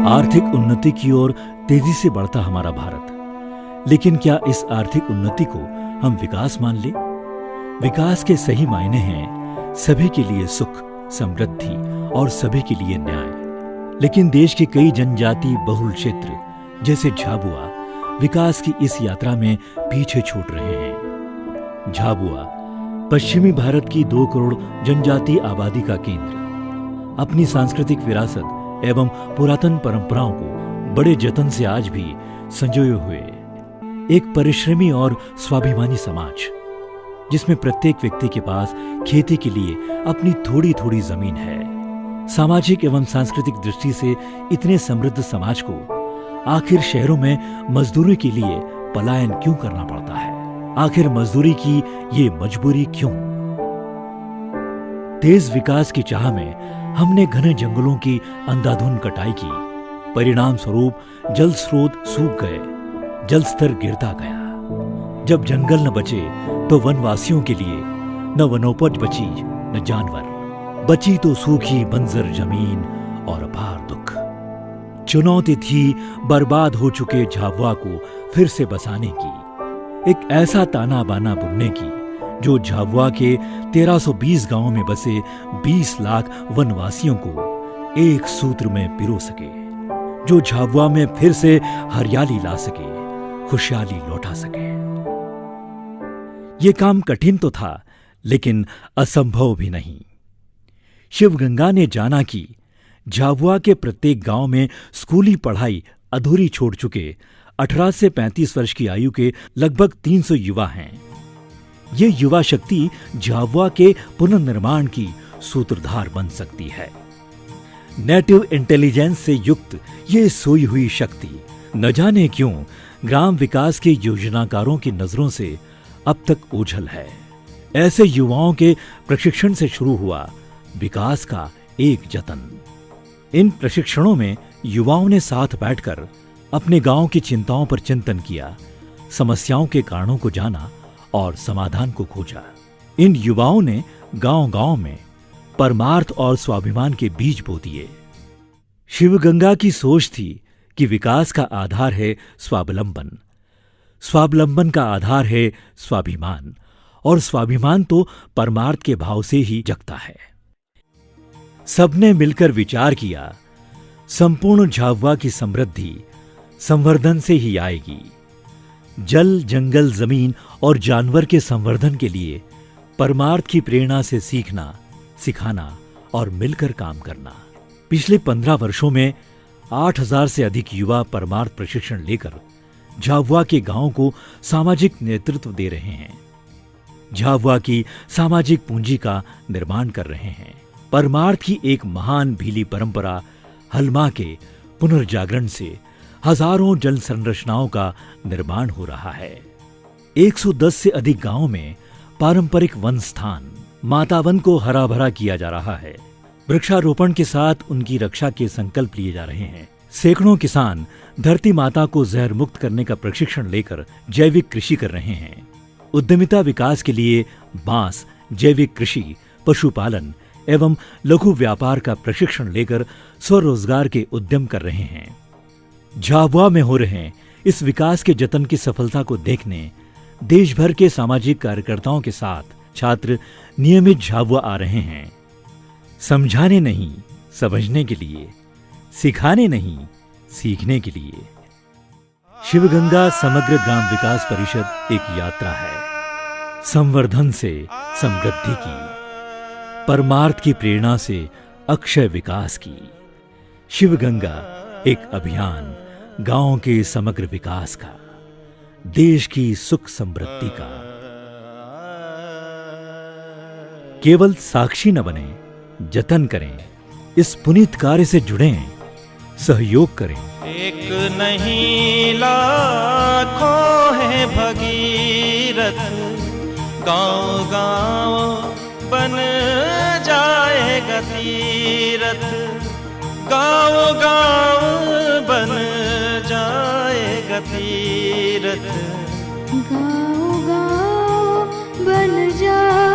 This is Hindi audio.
आर्थिक उन्नति की ओर तेजी से बढ़ता हमारा भारत। लेकिन क्या इस आर्थिक उन्नति को हम विकास मान ले? विकास के सही मायने हैं सभी के लिए सुख, समृद्धि और सभी के लिए न्याय। लेकिन देश के कई जनजाति बहुल क्षेत्र जैसे झाबुआ विकास की इस यात्रा में पीछे छूट रहे हैं। झाबुआ पश्चिमी भारत की 2 करोड़ जनजातीय आबादी का केंद्र अपनी सांस्कृतिक विरासत एवं पुरातन परंपराओं को बड़े जतन से आज भी संजोए हुए एक परिश्रमी और स्वाभिमानी समाज, जिसमें प्रत्येक व्यक्ति के पास खेती के लिए अपनी थोड़ी थोड़ी जमीन है। सामाजिक एवं सांस्कृतिक दृष्टि से इतने समृद्ध समाज को आखिर शहरों में मजदूरी के लिए पलायन क्यों करना पड़ता है? आखिर मजदूरी की ये मजबूरी क्यों? तेज विकास की चाह में हमने घने जंगलों की अंधाधुंध कटाई की। परिणाम स्वरूप जल स्रोत सूख गए, जल स्तर गिरता गया। जब जंगल न बचे तो वनवासियों के लिए न वनोपज बची न जानवर बची, तो सूखी बंजर जमीन और अपार दुख। चुनौती थी बर्बाद हो चुके झाबुआ को फिर से बसाने की, एक ऐसा ताना बाना बुनने की जो झाबुआ के 1320 गांवों में बसे 20 लाख वनवासियों को एक सूत्र में पिरो सके, जो झाबुआ में फिर से हरियाली ला सके, खुशहाली लौटा सके। ये काम कठिन तो था, लेकिन असंभव भी नहीं। शिवगंगा ने जाना कि झाबुआ के प्रत्येक गांव में स्कूली पढ़ाई अधूरी छोड़ चुके 18 से 35 वर्ष की आयु के लगभग 300 युवा हैं। ये युवा शक्ति झाबुआ के पुनर्निर्माण की सूत्रधार बन सकती है। नेटिव इंटेलिजेंस से युक्त ये सोई हुई शक्ति न जाने क्यों ग्राम विकास के योजनाकारों की नजरों से अब तक ओझल है। ऐसे युवाओं के प्रशिक्षण से शुरू हुआ विकास का एक जतन। इन प्रशिक्षणों में युवाओं ने साथ बैठकर अपने गांव की चिंताओं पर चिंतन किया, समस्याओं के कारणों को जाना और समाधान को खोजा। इन युवाओं ने गांव-गांव में परमार्थ और स्वाभिमान के बीज बो दिए। शिवगंगा की सोच थी कि विकास का आधार है स्वावलंबन, स्वावलंबन का आधार है स्वाभिमान, और स्वाभिमान तो परमार्थ के भाव से ही जगता है। सबने मिलकर विचार किया, संपूर्ण झाबुआ की समृद्धि संवर्धन से ही आएगी। जल, जंगल, जमीन और जानवर के संवर्धन के लिए परमार्थ की प्रेरणा से सीखना, सिखाना और मिलकर काम करना। पिछले 15 वर्षों में 8000 से अधिक युवा परमार्थ प्रशिक्षण लेकर झाबुआ के गांवों को सामाजिक नेतृत्व दे रहे हैं, झाबुआ की सामाजिक पूंजी का निर्माण कर रहे हैं। परमार्थ की एक महान भीली परंपरा हलमा के पुनर्जागरण से हजारों जल संरचनाओं का निर्माण हो रहा है। 110 से अधिक गांवों में पारंपरिक वन स्थान, माता वन को हरा भरा किया जा रहा है। वृक्षारोपण के साथ उनकी रक्षा के संकल्प लिए जा रहे हैं। सैकड़ों किसान धरती माता को जहर मुक्त करने का प्रशिक्षण लेकर जैविक कृषि कर रहे हैं। उद्यमिता विकास के लिए बांस, जैविक कृषि, पशुपालन एवं लघु व्यापार का प्रशिक्षण लेकर स्वरोजगार के उद्यम कर रहे हैं। झाबुआ में हो रहे इस विकास के जतन की सफलता को देखने देश भर के सामाजिक कार्यकर्ताओं के साथ छात्र नियमित झाबुआ आ रहे हैं। समझाने नहीं, समझने के लिए, सिखाने नहीं, सीखने के लिए। शिवगंगा समग्र ग्राम विकास परिषद एक यात्रा है, संवर्धन से समृद्धि की, परमार्थ की प्रेरणा से अक्षय विकास की। शिवगंगा एक अभियान गांव के समग्र विकास का, देश की सुख समृद्धि का। केवल साक्षी न बने, जतन करें, इस पुनीत कार्य से जुड़ें, सहयोग करें। एक नहीं लाखों है भगीरथ, गांव गांव बन जाएगा तीरथ, गांव गांव बन जाएगा तीरथ, गांव गांव बन जाएगा